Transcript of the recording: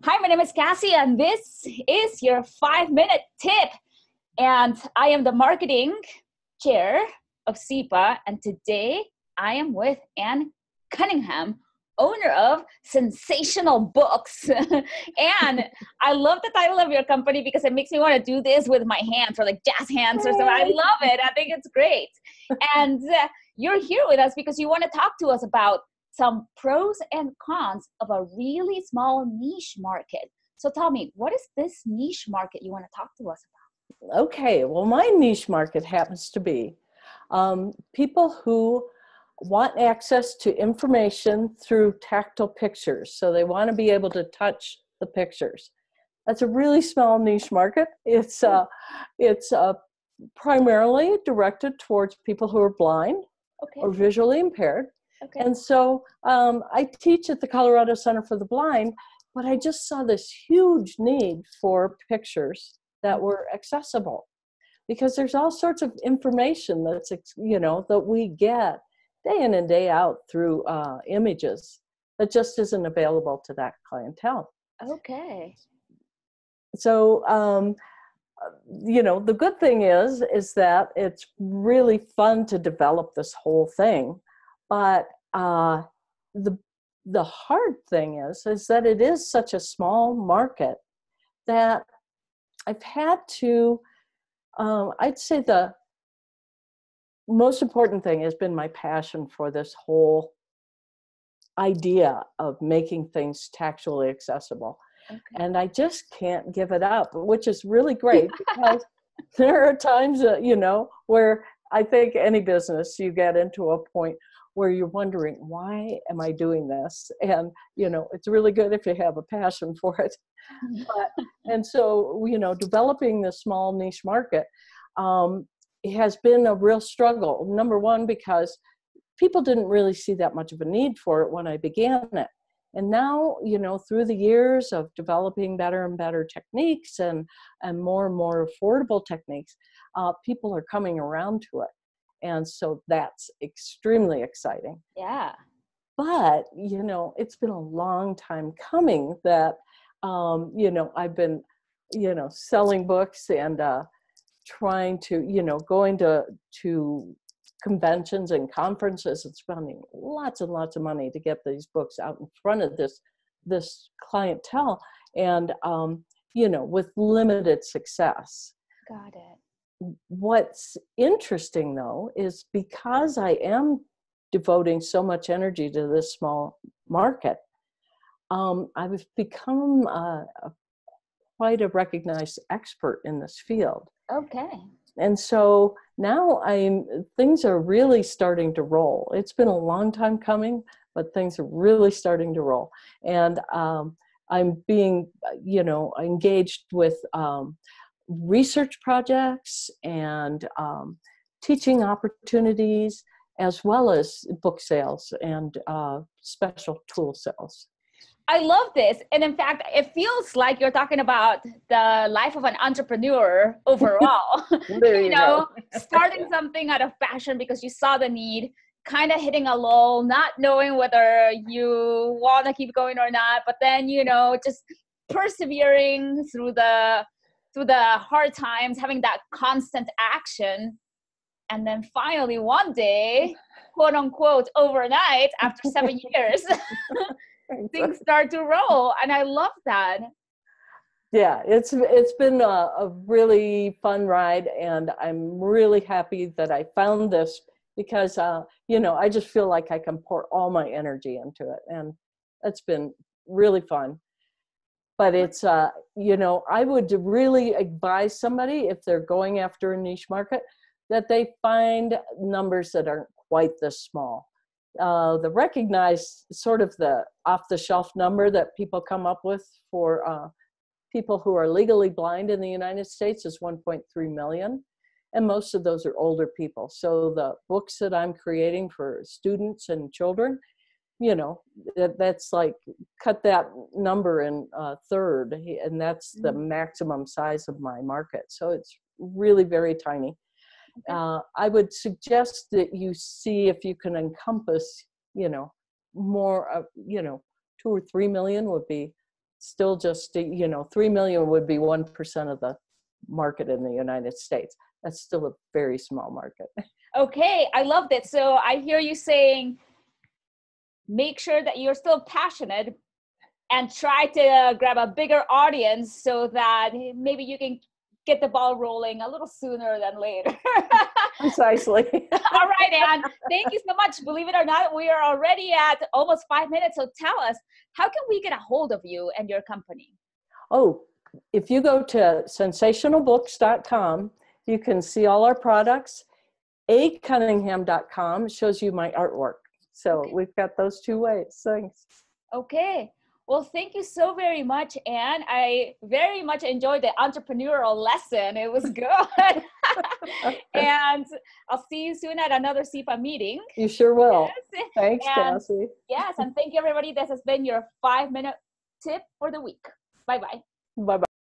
Hi, my name is Cassie, and this is your 5-minute tip. And I am the marketing chair of CIPA, and today I am with Ann Cunningham, owner of Sensational Books. And I love the title of your company because it makes me want to do this with my hands, or like jazz hands or something. I love it. I think it's great. And you're here with us because you want to talk to us about some pros and cons of a really small niche market. So tell me, what is this niche market you want to talk to us about? Okay, well, my niche market happens to be people who want access to information through tactile pictures. So they want to be able to touch the pictures. That's a really small niche market. It's primarily directed towards people who are blind or visually impaired. Okay. And so I teach at the Colorado Center for the Blind, but I just saw this huge need for pictures that were accessible, because there's all sorts of information that's, that we get day in and day out through images that just isn't available to that clientele. Okay. So, the good thing is that it's really fun to develop this whole thing. But the hard thing is that it is such a small market that I've had to, I'd say the most important thing has been my passion for this whole idea of making things tactually accessible. Okay. And I just can't give it up, which is really great because there are times that, where I think any business, you get into a point where you're wondering, why am I doing this? And, it's really good if you have a passion for it. And so, developing this small niche market it has been a real struggle. Number one, because people didn't really see that much of a need for it when I began it. And now, through the years of developing better and better techniques and more affordable techniques, people are coming around to it. And so that's extremely exciting. Yeah. But, it's been a long time coming that, I've been, selling books and trying to, going to conventions and conferences and spending lots and lots of money to get these books out in front of this clientele and, with limited success. Got it. What's interesting, though, is because I am devoting so much energy to this small market, I've become quite a recognized expert in this field. Okay. And so now things are really starting to roll. It's been a long time coming, but things are really starting to roll. And I'm being, engaged with research projects and teaching opportunities, as well as book sales and special tool sales. I love this. And in fact, it feels like you're talking about the life of an entrepreneur overall. There you go. Starting something out of passion because you saw the need, kind of hitting a lull, not knowing whether you want to keep going or not, but then, just persevering through the hard times, having that constant action. And then finally one day, quote unquote, overnight, after 7 years, things start to roll. And I love that. Yeah, it's been a really fun ride, and I'm really happy that I found this because, I just feel like I can pour all my energy into it, and it's been really fun. But it's, I would really advise somebody, if they're going after a niche market, that they find numbers that aren't quite this small. The recognized sort of the off-the-shelf number that people come up with for people who are legally blind in the United States is 1.3 million. And most of those are older people. So the books that I'm creating for students and children, that's like, cut that number in a third, and that's the maximum size of my market. So it's really very tiny. I would suggest that you see if you can encompass, more, 2 or 3 million would be still just, 3 million would be 1% of the market in the United States. That's still a very small market. Okay, I loved it. So I hear you saying, make sure that you're still passionate and try to grab a bigger audience so that maybe you can get the ball rolling a little sooner than later. Precisely. All right, Anne, thank you so much. Believe it or not, we are already at almost 5 minutes. So tell us, how can we get a hold of you and your company? Oh, if you go to sensationalbooks.com, you can see all our products. Cunningham.com shows you my artwork. So okay. We've got those two ways. Thanks. Okay. Well, thank you so very much, Anne. I very much enjoyed the entrepreneurial lesson. It was good. And I'll see you soon at another CIPA meeting. You sure will. Yes. Thanks, And Cassie. yes, and thank you, everybody. This has been your 5-minute tip for the week. Bye-bye. Bye-bye.